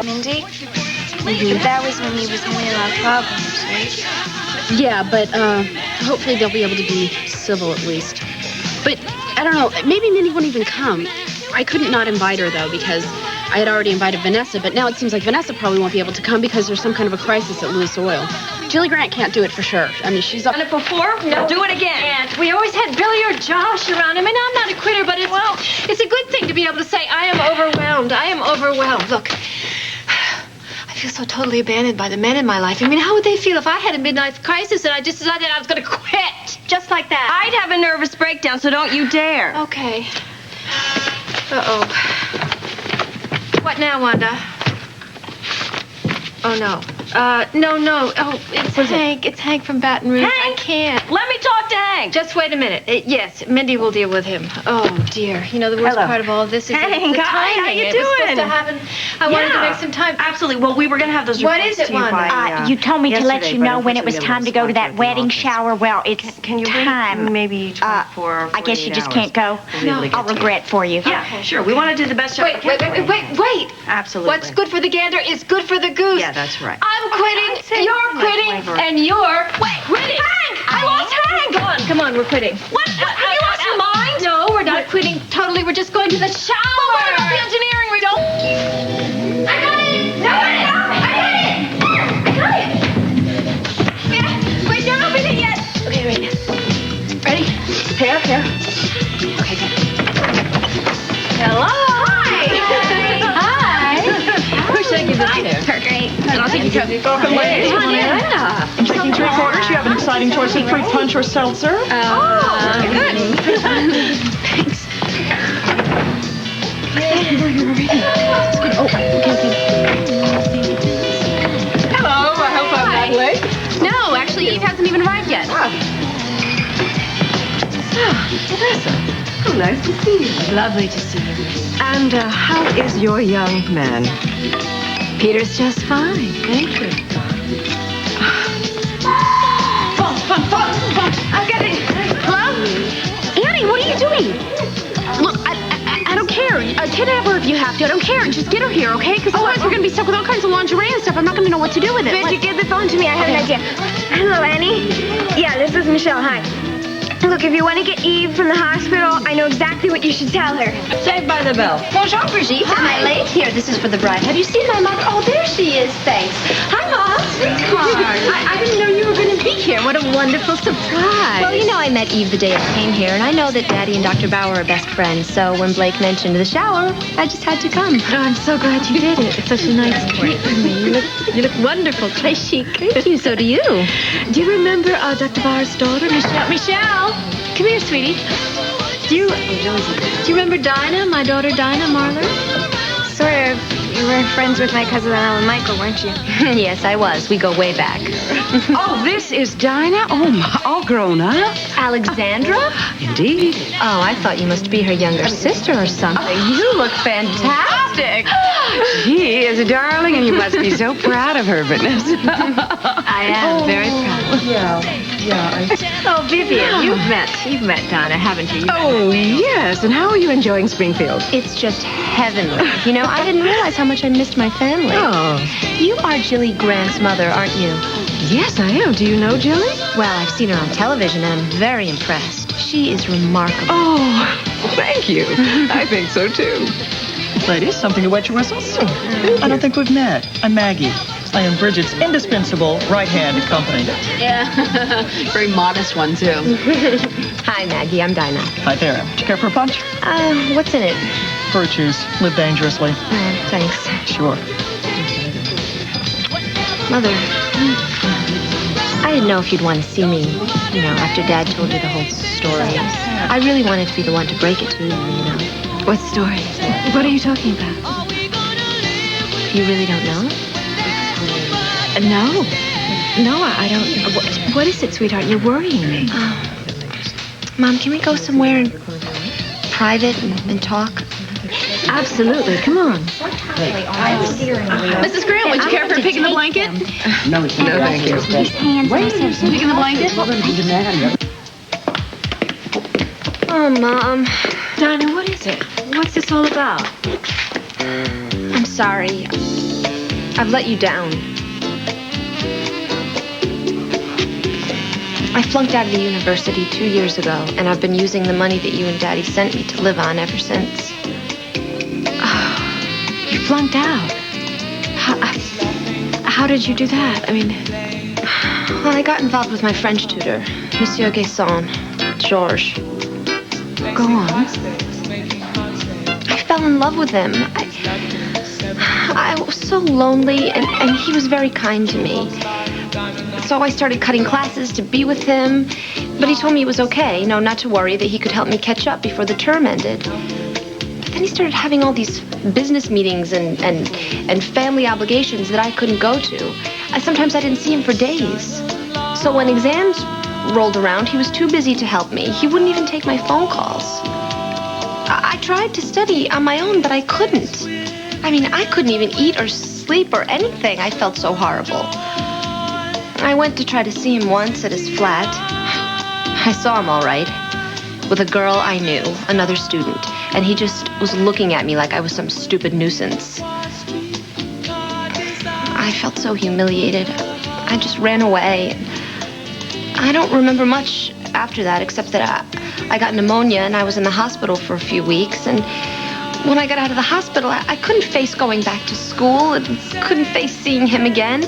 Mindy? That was when he was having a lot of problems, right? Yeah, but hopefully they'll be able to be civil at least. But I don't know, maybe Mindy won't even come. I couldn't not invite her, though, because I had already invited Vanessa, but now it seems like Vanessa probably won't be able to come because there's some kind of a crisis at Lewis Oil. Jilly Grant can't do it for sure. I mean, she's up. Done it before, we'll do it again. And we always had Billy or Josh around. I mean, I'm not a quitter, but it's a good thing to be able to say, I am overwhelmed. I am overwhelmed. Look, I feel so totally abandoned by the men in my life. I mean, how would they feel if I had a midlife crisis and I just decided I was going to quit? Just like that. I'd have a nervous breakdown, so don't you dare. Okay. Uh-oh. What now, Wanda? Oh, no. No. Oh, it's Hank. It's Hank from Baton Rouge. Hank? I can't. Let me talk to Hank. Just wait a minute. Yes, Mindy will deal with him. Oh, dear. You know, the worst part of all of this is Hank, the hi, timing. how you It was doing? supposed to happen. I wanted to make some time. Absolutely. Well, we were going to have those What reports is it, to you Wanda? by, You told me to let yesterday, you but know when it was time to go to that wedding shower. Well, it's Can you time. wait maybe 24 I guess you 48 just hours can't go. before we really I'll get regret for you. Yeah, sure. We want to do the best job we can. Wait. Absolutely. What's good for the gander is good for the goose. Yeah, that's right. I'm quitting, you're quitting, and you're quitting. Hank! I lost Hank! Come on, we're quitting. What? Have you lost your mind? No, we're not quitting totally. We're just going to the shower. But what about the engineering? We don't... I got it! Yeah, wait, don't open it yet. Okay, wait. Ready? Here. Okay, good. Hello. Hi. Who should I give this to? Her great. And I'll take you to Welcome, ladies. I'm Taking 3/4. You have an exciting choice of fruit punch or seltzer. Good. Thanks. Oh, okay. Hello. I hope I'm not late. No, actually, Eve hasn't even arrived yet. Vanessa. How nice to see you. Lovely to see you. And how is your young man? Peter's just fine. Thank you. I'm getting... Hello? Annie, what are you doing? Look, I don't care. Kidnap her if you have to. I don't care. Just get her here, okay? Because otherwise we're going to be stuck with all kinds of lingerie and stuff. I'm not going to know what to do with it. Would you give the phone to me? I have an idea. Hello, Annie. Yeah, this is Michelle. Hi. Look, if you want to get Eve from the hospital, I know exactly what you should tell her. Saved by the bell. Bonjour, Brigitte. Am I late? Here, this is for the bride. Have you seen my mother? Oh, there she is. Thanks. Hi, Mom. I didn't know you were going to be here. What a wonderful surprise. Well, you know, I met Eve the day I came here, and I know that Daddy and Dr. Bauer are best friends, so when Blake mentioned the shower, I just had to come. Oh, I'm so glad you did it. It's such a nice treat for me. You look wonderful. Très chic. Thank you, so do you. Do you remember Dr. Bauer's daughter, Michelle? Michelle! Come here, sweetie. Do you remember Dinah, my daughter Dinah Marler? Sort of. You were friends with my cousin Alan Michael, weren't you? Yes, I was. We go way back. Oh, this is Dinah? Oh, my, all grown up? Alexandra? Indeed. Oh, I thought you must be her younger sister or something. You look fantastic. She is a darling, and you must be so proud of her, Vanessa. I am very proud. Yeah. Oh, Vivian, you've met Dinah, haven't you? Oh, yes. And how are you enjoying Springfield? It's just heavenly. You know, I didn't realize how much I missed my family. Oh, You are Jilly Grant's mother, aren't you? yes, I am. Do you know Jilly? Well, I've seen her on television, and I'm very impressed. She is remarkable. Oh, thank you. I think so, too. Ladies, something to wet your whistles? I don't think we've met. I'm Maggie. I am Bridget's indispensable right-hand company. Yeah, very modest one, too. Hi, Maggie. I'm Dinah. Hi there. Do you care for a punch? What's in it? Fruit juice. Live dangerously. Thanks. Sure. Mother, I didn't know if you'd want to see me, you know, after Dad told you the whole story. I really wanted to be the one to break it to you, you know. What story? What are you talking about? You really don't know? No, I don't. What is it, sweetheart? You're worrying me. Mom, can we go somewhere in private and talk? Absolutely. Come on. Mrs. Grant, would you care for a pig in the blanket? No, thank you. These hands must have Pig in the blanket? Oh, Mom. Dinah, what is it? What's this all about? I'm sorry. I've let you down. I flunked out of the university 2 years ago, and I've been using the money that you and Daddy sent me to live on ever since. You flunked out. How did you do that? I mean... Well, I got involved with my French tutor, Monsieur Guesson, Georges. Go on. I fell in love with him. I was so lonely, and he was very kind to me. So I started cutting classes to be with him, but he told me it was okay, not to worry, that he could help me catch up before the term ended. But then he started having all these business meetings and family obligations that I couldn't go to. Sometimes I didn't see him for days. So when exams rolled around, he was too busy to help me. He wouldn't even take my phone calls. I tried to study on my own, but I couldn't. I mean, I couldn't even eat or sleep or anything. I felt so horrible. I went to try to see him once at his flat. I saw him all right, with a girl I knew, another student, and he just was looking at me like I was some stupid nuisance. I felt so humiliated. I just ran away. I don't remember much after that, except that I got pneumonia and I was in the hospital for a few weeks. And when I got out of the hospital, I couldn't face going back to school and couldn't face seeing him again.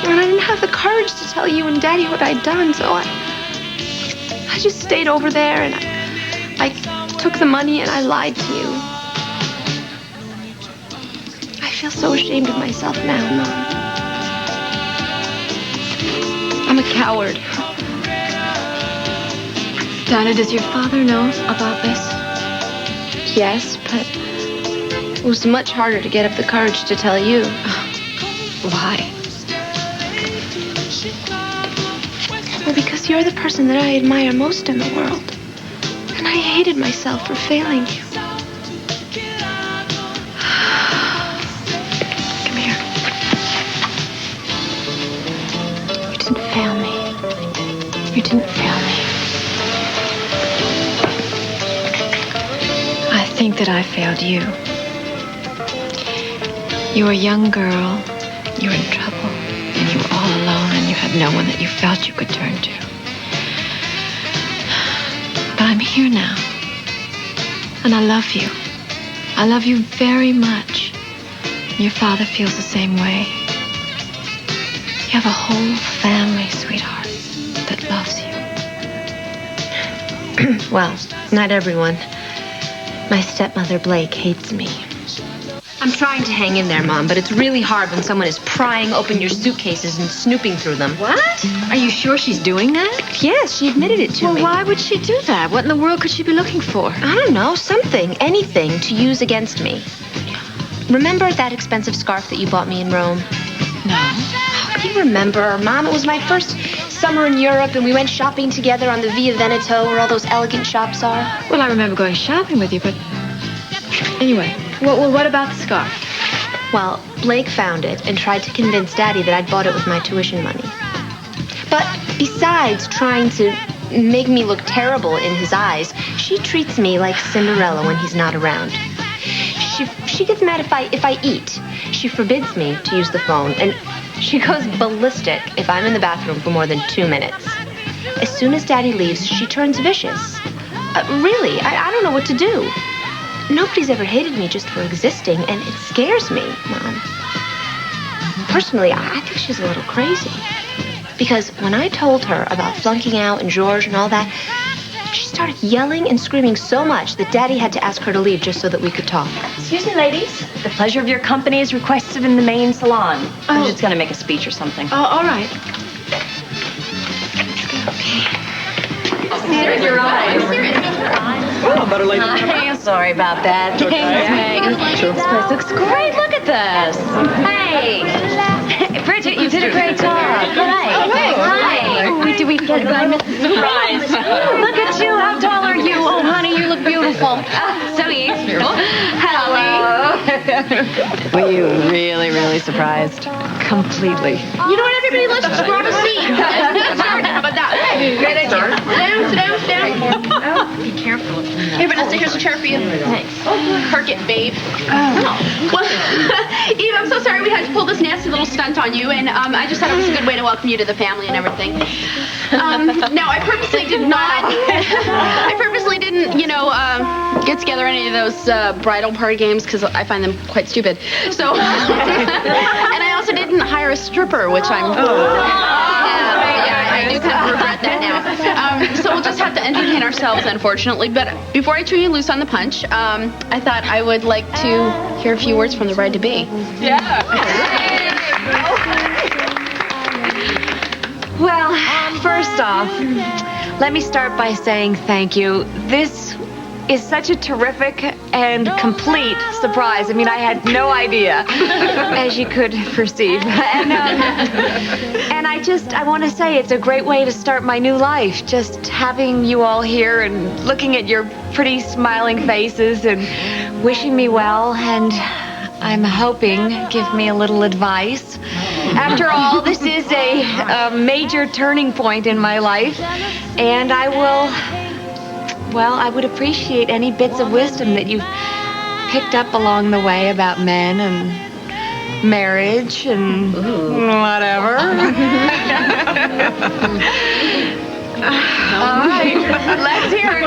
And I didn't have the courage to tell you and Daddy what I'd done, so I just stayed over there and I took the money and I lied to you. I feel so ashamed of myself now, Mom. I'm a coward. Dinah, does your father know about this? Yes, but it was much harder to get up the courage to tell you. Why? Well, because you're the person that I admire most in the world. And I hated myself for failing you. Come here. You didn't fail me. You didn't fail me. I think that I failed you. You were a young girl, you were in trouble, and you were all alone, and you had no one that you felt you could turn to. But I'm here now, and I love you. I love you very much. Your father feels the same way. You have a whole family, sweetheart, that loves you. Well, not everyone. My stepmother, Blake, hates me. I'm trying to hang in there, Mom, but it's really hard when someone is prying open your suitcases and snooping through them. What? Are you sure she's doing that? Yes, she admitted it to me. Well, why would she do that? What in the world could she be looking for? I don't know, something, anything to use against me. Remember that expensive scarf that you bought me in Rome? No. Do you remember, Mom? It was my first summer in Europe, and we went shopping together on the Via Veneto, where all those elegant shops are. Well, I remember going shopping with you, but... Anyway, well, what about the scarf? Well, Blake found it and tried to convince Daddy that I'd bought it with my tuition money. But besides trying to make me look terrible in his eyes, she treats me like Cinderella when he's not around. She gets mad if I eat. She forbids me to use the phone, and she goes ballistic if I'm in the bathroom for more than 2 minutes. As soon as Daddy leaves, she turns vicious. Really, I don't know what to do. Nobody's ever hated me just for existing, and it scares me, Mom. Personally, I think she's a little crazy. Because when I told her about flunking out and Georges and all that, she started yelling and screaming so much that Daddy had to ask her to leave just so that we could talk. Excuse me, ladies. The pleasure of your company is requested in the main salon. I'm just going to make a speech or something. Oh, all right. Here's your eyes. Oh, better late. Hey, sorry about that. Okay. Thanks, Meg. Sure. This place looks great. Look at this. Hey. Bridget, you did a great job. Hi. Hi. Did we forget I missed the surprise? Look at you. How tall are you? Oh, honey, you look beautiful. So easy. Hello. Were you really, really surprised? Completely. You know what, everybody? Let's just grab a seat. How about that? Great idea. Sit down. Be careful. Here, Vanessa, here's a chair for you. Thanks. Kirk it, babe. Oh. Well, Eve, I'm so little stunt on you, and I just thought it was a good way to welcome you to the family and everything. Now, I purposely did not. I purposely didn't, get together any of those bridal party games because I find them quite stupid. So, and I also didn't hire a stripper, which I'm. I do kind of regret that now. So we'll just have to entertain ourselves, unfortunately. But before I turn you loose on the punch, I thought I would like to hear a few words from the bride-to-be. Yeah. Well, first off, let me start by saying thank you. This is such a terrific and complete surprise. I mean, I had no idea, as you could perceive. And I want to say it's a great way to start my new life. Just having you all here and looking at your pretty smiling faces and wishing me well, and I'm hoping give me a little advice. After all, this is a major turning point in my life, and I would appreciate any bits of wisdom that you've picked up along the way about men and marriage and whatever. All right, let's hear it.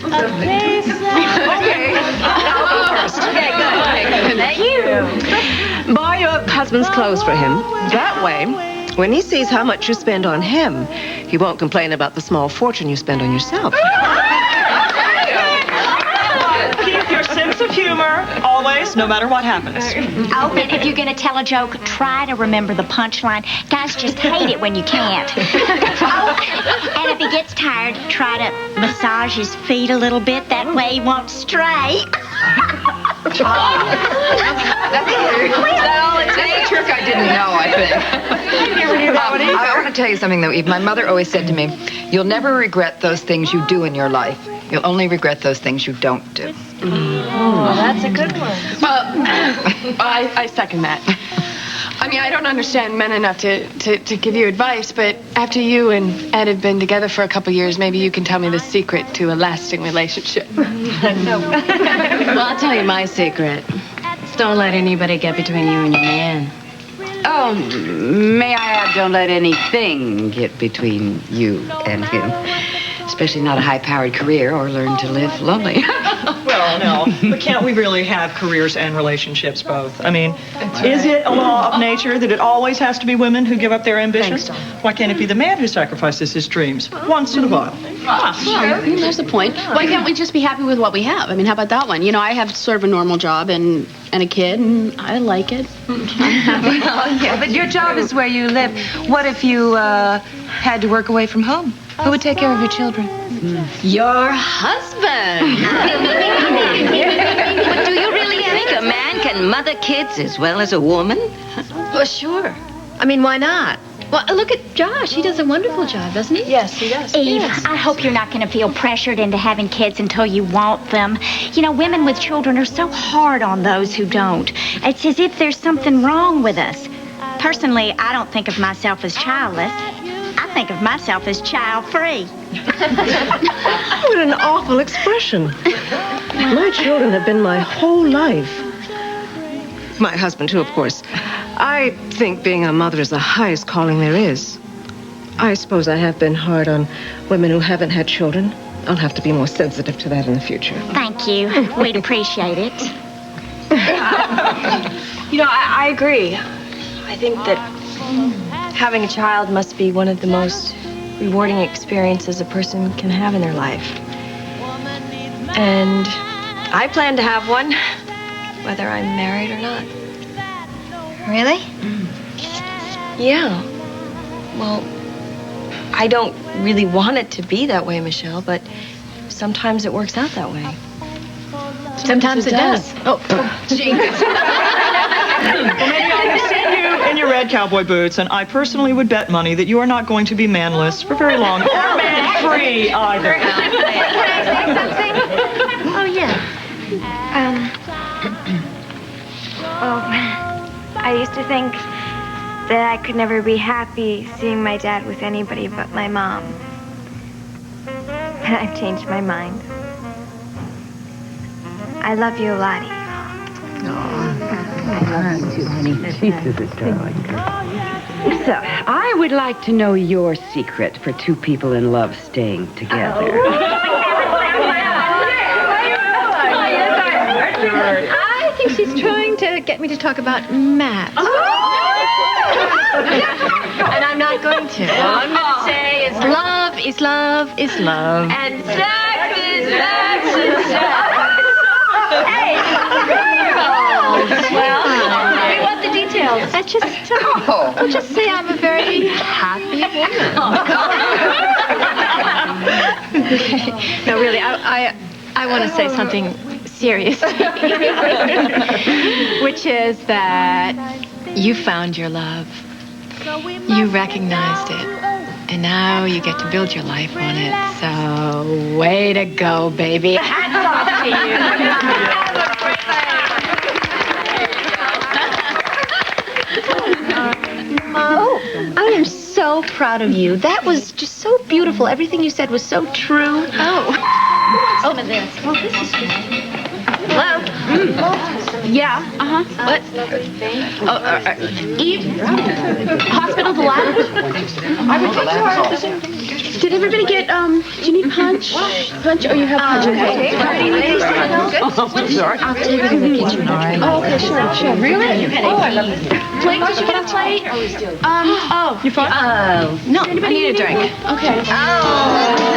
Okay. I'll go first. Okay, good. Thank you. Buy your husband's clothes for him. That way, when he sees how much you spend on him, he won't complain about the small fortune you spend on yourself. Keep your sense of humor always, no matter what happens. Oh, and if you're going to tell a joke, try to remember the punchline. Guys just hate it when you can't. Oh, and if he gets tired, try to massage his feet a little bit. That way he won't stray. That's a trick I didn't know, I think. I want to tell you something, though, Eve. My mother always said to me, you'll never regret those things you do in your life. You'll only regret those things you don't do. Oh, that's a good one. Well, I second that. I mean, I don't understand men enough to give you advice, but after you and Ed have been together for a couple years, maybe you can tell me the secret to a lasting relationship. Well, I'll tell you my secret. Don't let anybody get between you and your man. Oh, may I add, don't let anything get between you and him. Especially not a high-powered career or learn to live lonely. Well, no. But can't we really have careers and relationships both? I mean, is it a law of nature that it always has to be women who give up their ambitions? Why can't it be the man who sacrifices his dreams once in a while? Sure. There's the point. Why can't we just be happy with what we have? I mean, how about that one? I have sort of a normal job and a kid, and I like it. Yeah, but your job is where you live. What if you had to work away from home? Who would take care of your children? Your husband. But do you really think a man can mother kids as well as a woman? Well, sure. I mean, why not? Well, look at Josh. He does a wonderful job, doesn't he? Yes, he does. Eve, I hope you're not going to feel pressured into having kids until you want them. Women with children are so hard on those who don't. It's as if there's something wrong with us. Personally, I don't think of myself as childless. I think of myself as child-free. What an awful expression. My children have been my whole life. My husband, too, of course. I think being a mother is the highest calling there is. I suppose I have been hard on women who haven't had children. I'll have to be more sensitive to that in the future. Thank you. We'd appreciate it. I agree. I think that having a child must be one of the most rewarding experiences a person can have in their life. And I plan to have one, whether I'm married or not. Really? Yeah. Well, I don't really want it to be that way, Michelle, but sometimes it works out that way. Sometimes it does. Oh, Jesus. Well, maybe I have seen you in your red cowboy boots, and I personally would bet money that you are not going to be manless for very long, or man-free either. Can I say something? Oh, yeah. I used to think that I could never be happy seeing my dad with anybody but my mom. But I've changed my mind. I love you a lot, Eve. I love you too, honey. She's a darling girl. So, I would like to know your secret for two people in love staying together. I think she's trying to get me to talk about Matt. And I'm not going to. All I'm going to say is love is love is love. And sex is sex is sex. Hey, well, we want the details. I'll just say I'm a very happy woman. Okay. No, really, I want to say something serious, which is that you found your love. You recognized it. And now you get to build your life on it. So, way to go, baby. Hats off to you. Oh, I am so proud of you. That was just so beautiful. Everything you said was so true. Oh. Some of this. Well, this is good. Hello? Yeah. What? Eve? Hospital, the lab? I would think you are. Did everybody get, do you need punch? Punch? Oh, you have punch. Okay. Sorry. I'll take it in the kitchen, all right? Oh, okay, sure. Really? Oh, I love this. Plate? Did you get a plate? Oh. You fine? No, I need a drink. Okay. Oh,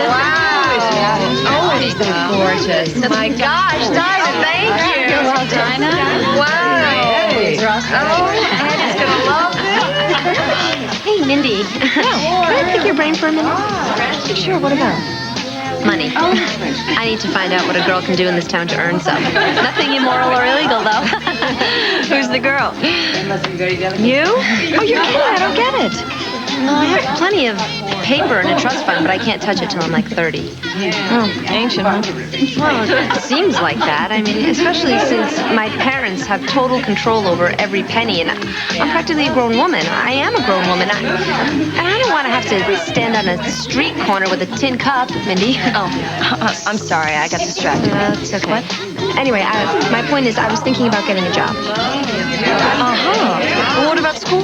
wow. Oh, these are gorgeous. My gosh, Dinah, thank you. You're welcome. Dinah? Wow. Oh, Eddie's going to love this. Hey, Mindy. Can I pick your brain for a minute? Sure, what about? Money. I need to find out what a girl can do in this town to earn some. Nothing immoral or illegal, though. Who's the girl? You? Oh, you're kidding. I don't get it. I have plenty of paper in a trust fund, but I can't touch it till I'm like 30. Oh, ancient, huh? Well, it seems like that. I mean, especially since my parents have total control over every penny, and I'm practically a grown woman. I am a grown woman. And I don't want to have to stand on a street corner with a tin cup, Mindy. Oh, I'm sorry. I got distracted. It's okay. What? Anyway, my point is I was thinking about getting a job. Uh-huh. Well, what about school?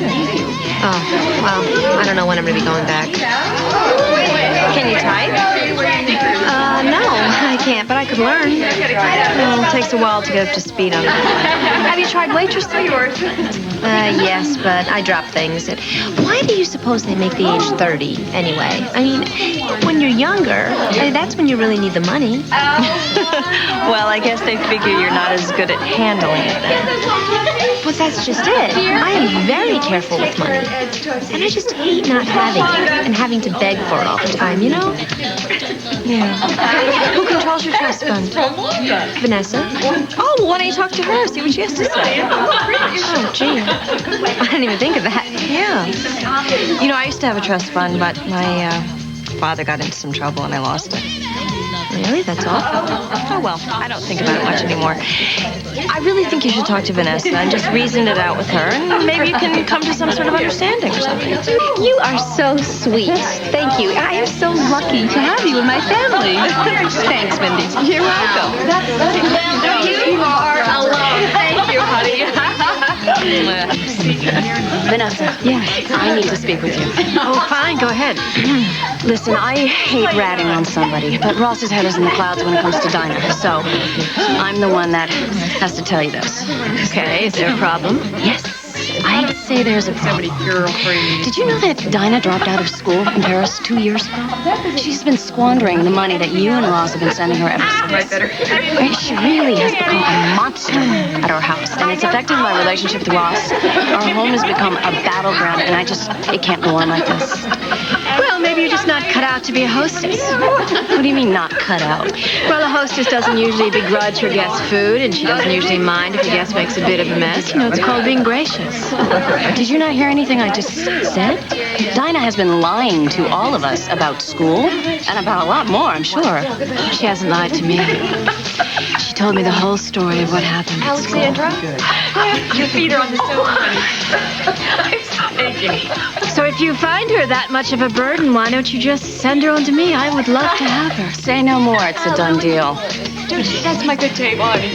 Oh, well, I don't know when I'm going to be going back. Can you type? No, I can't, but I could learn. Well, it takes a while to get up to speed on it. Have you tried waitressing? Yes, but I drop things. Why do you suppose they make the age 30 anyway? I mean, when you're younger, that's when you really need the money. Well, I guess they figure you're not as good at handling it then. But that's just it. I am very careful with money. And I just hate not having it and having to beg for it all the time, you know? Yeah. Who controls your trust fund? Vanessa. Oh, well, why don't you talk to her, see what she has to say? Oh, gee. I didn't even think of that. Yeah. You know, I used to have a trust fund, but my father got into some trouble and I lost it. Really? That's awful. Oh, well, I don't think about it much anymore. I really think you should talk to Vanessa and just reason it out with her, and maybe you can come to some sort of understanding or something. You are so sweet. Thank you. I am so lucky to have you in my family. Thanks, Mindy. You're welcome. You are alone. Thank you, honey. Vanessa. Yes. I need to speak with you. Oh, fine. Go ahead. Listen, I hate ratting on somebody, but Ross's head is in the clouds when it comes to Dinah, so I'm the one that has to tell you this. Okay. Is there a problem? Yes. I'd say there's a problem. Did you know that Dinah dropped out of school in Paris 2 years ago? She's been squandering the money that you and Ross have been sending her ever since. And she really has become a monster at our house, and it's affecting my relationship with Ross. Our home has become a battleground, and it can't go on like this. Well, maybe you're just not cut out to be a hostess. What do you mean, not cut out? Well, a hostess doesn't usually begrudge her guest's food, and she doesn't usually mind if her guest makes a bit of a mess. You know, it's called being gracious. Did you not hear anything I just said? Dinah has been lying to all of us about school, and about a lot more, I'm sure. She hasn't lied to me. She told me the whole story of what happened at school. Your feet are on the sofa. So if you find her that much of a burden, why don't you just send her on to me? I would love to have her. Say no more. It's a done deal. That's my good table, honey.